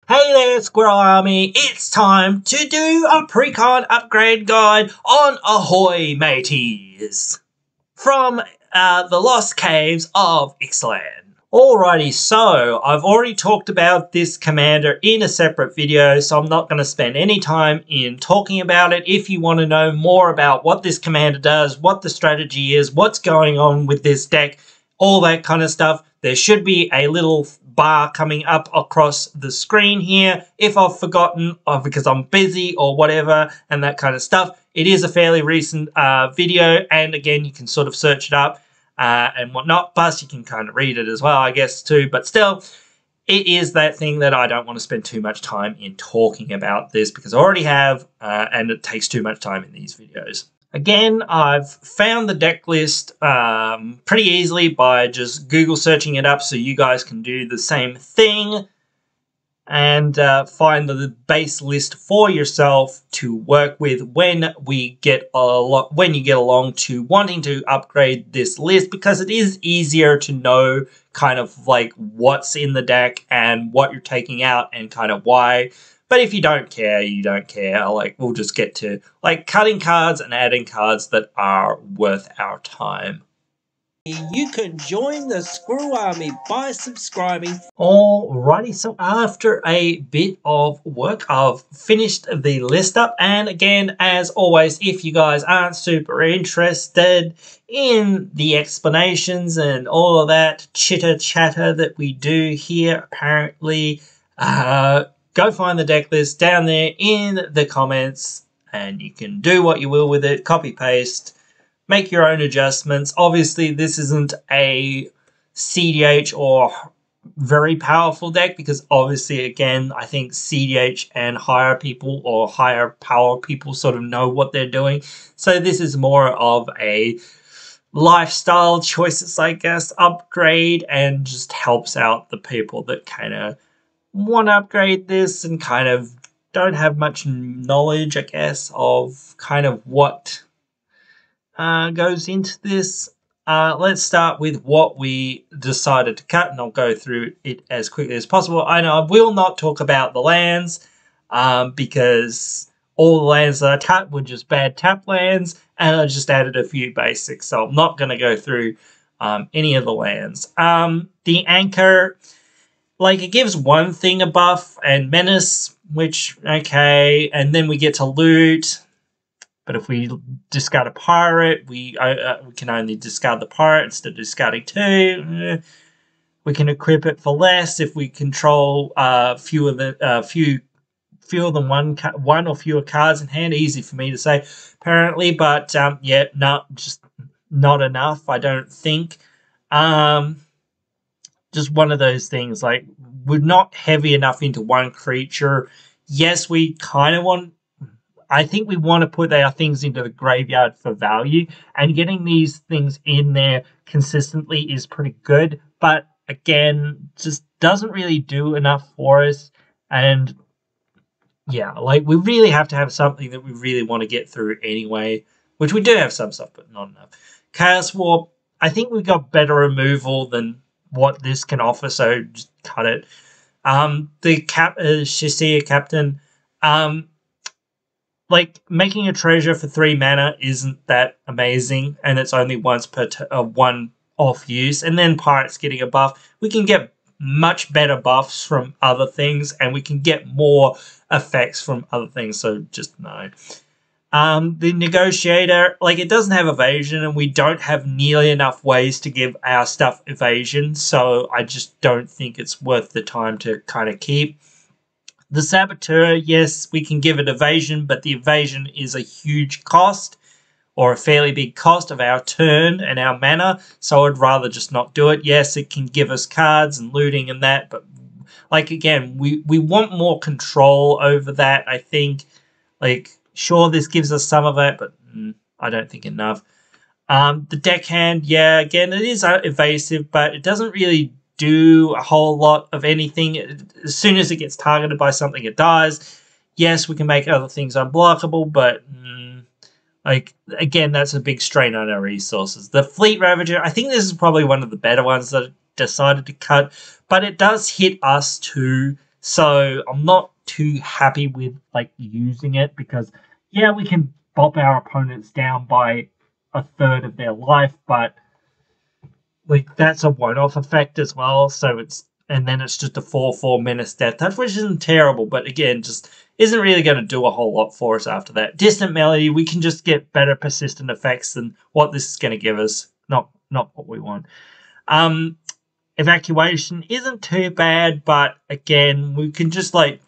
Hey there, Squirrel Army! It's time to do a precon upgrade guide on Ahoy Mateys from the Lost Caves of Ixalan. Alrighty, so I've already talked about this commander in a separate video, so I'm not going to spend any time in talking about it. If you want to know more about what this commander does, what the strategy is, what's going on with this deck, all that kind of stuff, there should be a little bar coming up across the screen here. If I've forgotten, or because I'm busy or whatever and that kind of stuff, it is a fairly recent video, and again, you can sort of search it up and whatnot. Plus, you can kind of read it as well, I guess, too. But still, it is that thing that I don't want to spend too much time in talking about this because I already have, and it takes too much time in these videos. Again, I've found the deck list pretty easily by just Google searching it up, so you guys can do the same thing and find the base list for yourself to work with when you get along to wanting to upgrade this list, because it is easier to know kind of like what's in the deck and what you're taking out and kind of why. But if you don't care, you don't care. Like, we'll just get to like cutting cards and adding cards that are worth our time. You can join the Squirrel Army by subscribing. Alrighty, so after a bit of work, I've finished the list up. And again, as always, if you guys aren't super interested in the explanations and all of that chitter-chatter that we do here, apparently, go find the deck list down there in the comments, and you can do what you will with it, copy-paste, make your own adjustments. Obviously, this isn't a CDH or very powerful deck because obviously, again, I think CDH and higher people or higher power people sort of know what they're doing. So this is more of a lifestyle choices, I guess, upgrade, and just helps out the people that kind of want to upgrade this and kind of don't have much knowledge, I guess, of kind of what goes into this. Let's start with what we decided to cut, and I'll go through it as quickly as possible. I know I will not talk about the lands because all the lands that I cut were just bad tap lands, and I just added a few basics, so I'm not going to go through any of the lands. The anchor, like, it gives one thing a buff and menace, which, okay, and then we get to loot. But if we discard a pirate, we can only discard the pirate instead of discarding two. We can equip it for less if we control fewer than one or fewer cards in hand. Easy for me to say, apparently, but yeah, just not enough, I don't think. Just one of those things, like, we're not heavy enough into one creature. Yes, we kind of want, I think we want to put our things into the graveyard for value, and getting these things in there consistently is pretty good, but again, just doesn't really do enough for us. And yeah, like, we really have to have something that we really want to get through anyway, which we do have some stuff, but not enough. Chaos Warp, I think we got better removal than what this can offer, so just cut it. The Shisia Captain, like, making a treasure for 3 mana isn't that amazing, and it's only once per one off use. And then pirates getting a buff, we can get much better buffs from other things, and we can get more effects from other things, so just no. The Negotiator, like, it doesn't have evasion, and we don't have nearly enough ways to give our stuff evasion, so I just don't think it's worth the time to kind of keep. The Saboteur, yes, we can give it evasion, but the evasion is a huge cost, or a fairly big cost of our turn and our mana, so I'd rather just not do it. Yes, it can give us cards and looting and that, but, like, again, we want more control over that, I think. Like, sure, this gives us some of it, but I don't think enough. The Deckhand, yeah, again, it is evasive, but it doesn't really do a whole lot of anything. As soon as it gets targeted by something, it dies. Yes, we can make other things unblockable, but like, again, that's a big strain on our resources. The Fleet Ravager, I think this is probably one of the better ones that I decided to cut, but it does hit us too. So I'm not too happy with like using it because yeah, we can bop our opponents down by a third of their life, but like that's a one-off effect as well. So and then it's just a 4/4 menace death touch, which isn't terrible, but again, just isn't really going to do a whole lot for us after that. Distant Melody, we can just get better persistent effects than what this is going to give us. Not what we want. Evacuation isn't too bad, but again, we can just like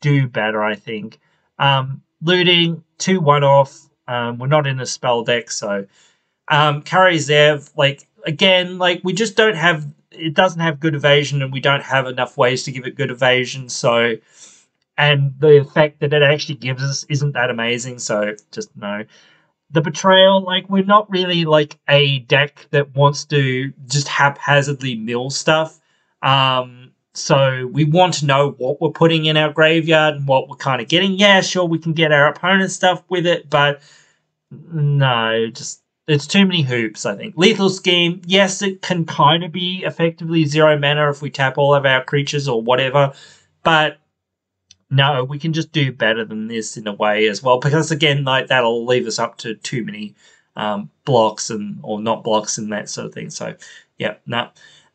do better, I think. Looting, 2 1-off. We're not in a spell deck, so Karazev, like again, like we just don't have it doesn't have good evasion and we don't have enough ways to give it good evasion, so and the effect that it actually gives us isn't that amazing, so just no. The Betrayal, like we're not really like a deck that wants to just haphazardly mill stuff. So we want to know what we're putting in our graveyard and what we're kind of getting. Yeah, sure, we can get our opponent's stuff with it, but no, just it's too many hoops, I think. Lethal Scheme, yes, it can kind of be effectively 0 mana if we tap all of our creatures or whatever, but no, we can just do better than this in a way as well, because again, like that'll leave us up to too many blocks or not blocks and that sort of thing. So, yeah, no.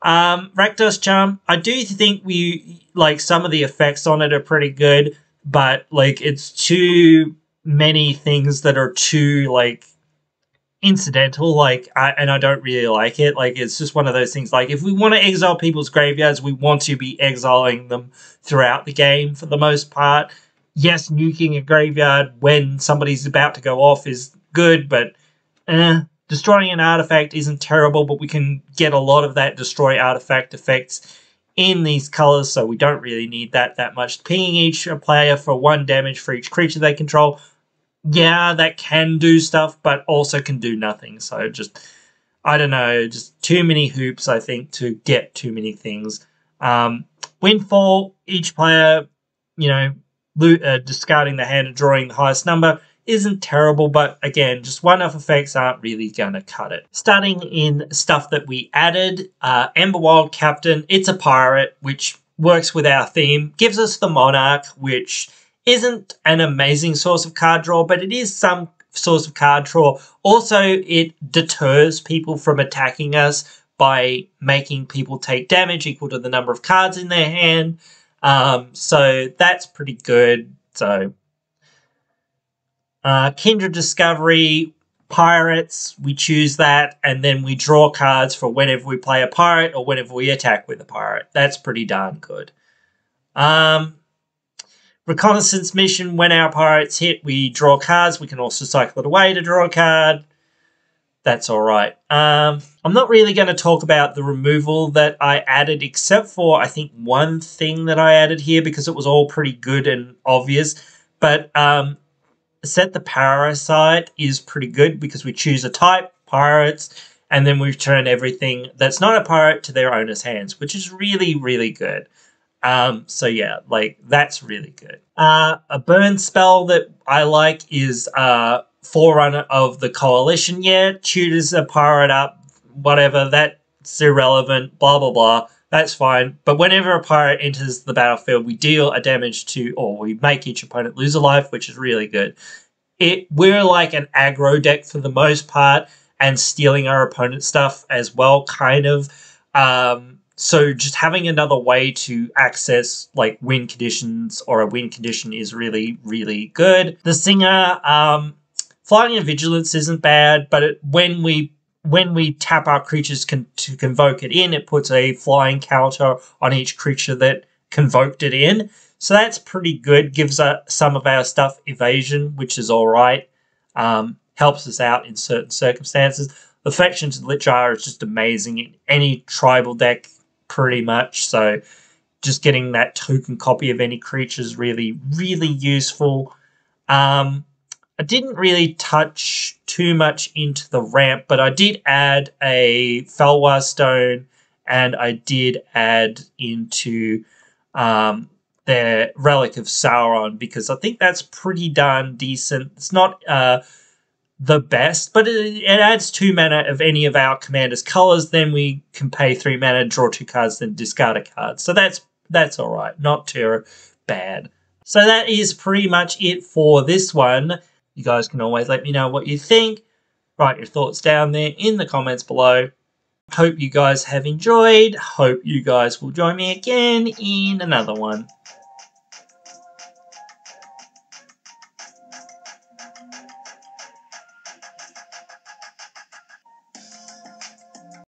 Rakdos Charm, I do think we like some of the effects on it are pretty good, but like it's too many things that are too like incidental, like and I don't really like it. Like it's just one of those things, like if we want to exile people's graveyards, we want to be exiling them throughout the game for the most part. Yes, nuking a graveyard when somebody's about to go off is good, but destroying an artifact isn't terrible, but we can get a lot of that destroy artifact effects in these colors, so we don't really need that much. Pinging each player for 1 damage for each creature they control, yeah, that can do stuff, but also can do nothing. So just, I don't know, just too many hoops, I think, to get too many things. Windfall, each player, you know, discarding the hand and drawing the highest number isn't terrible, but again, just one-off effects aren't really going to cut it. Starting in stuff that we added, Emberwild Captain, it's a pirate, which works with our theme, gives us the Monarch, which isn't an amazing source of card draw, but it is some source of card draw. Also, it deters people from attacking us by making people take damage equal to the number of cards in their hand. So that's pretty good. So, Kindred Discovery, Pirates, we choose that, and then we draw cards for whenever we play a pirate or whenever we attack with a pirate. That's pretty darn good. Reconnaissance Mission, when our pirates hit, we draw cards. We can also cycle it away to draw a card. That's all right. I'm not really going to talk about the removal that I added, except for, I think, one thing that I added here, because it was all pretty good and obvious. But Set the Parasite is pretty good, because we choose a type, pirates, and then we return everything that's not a pirate to their owner's hands, which is really, really good. So yeah, like that's really good. A burn spell that I like is Forerunner of the Coalition. Yeah, tutors a pirate up, whatever, that's irrelevant, blah blah blah. That's fine. But whenever a pirate enters the battlefield, we deal a damage to, or we make each opponent lose a life, which is really good. We're like an aggro deck for the most part, and stealing our opponent's stuff as well, kind of. So just having another way to access like win conditions or a win condition is really, really good. The Singer, Flying and Vigilance isn't bad, but when we tap our creatures to convoke it in, it puts a flying counter on each creature that convoked it in. So that's pretty good. Gives some of our stuff evasion, which is all right. Helps us out in certain circumstances. Affection to the Lich-Jar is just amazing in any tribal deck, pretty much. So just getting that token copy of any creature is really, really useful. I didn't really touch too much into the ramp, but I did add a Felwar Stone, and I did add into their Relic of Sauron, because I think that's pretty darn decent. It's not the best, but it adds 2 mana of any of our commander's colors. Then we can pay 3 mana, draw 2 cards, then discard a card. So that's That's alright. Not too bad. So that is pretty much it for this one. You guys can always let me know what you think. Write your thoughts down there in the comments below. Hope you guys have enjoyed. Hope you guys will join me again in another one.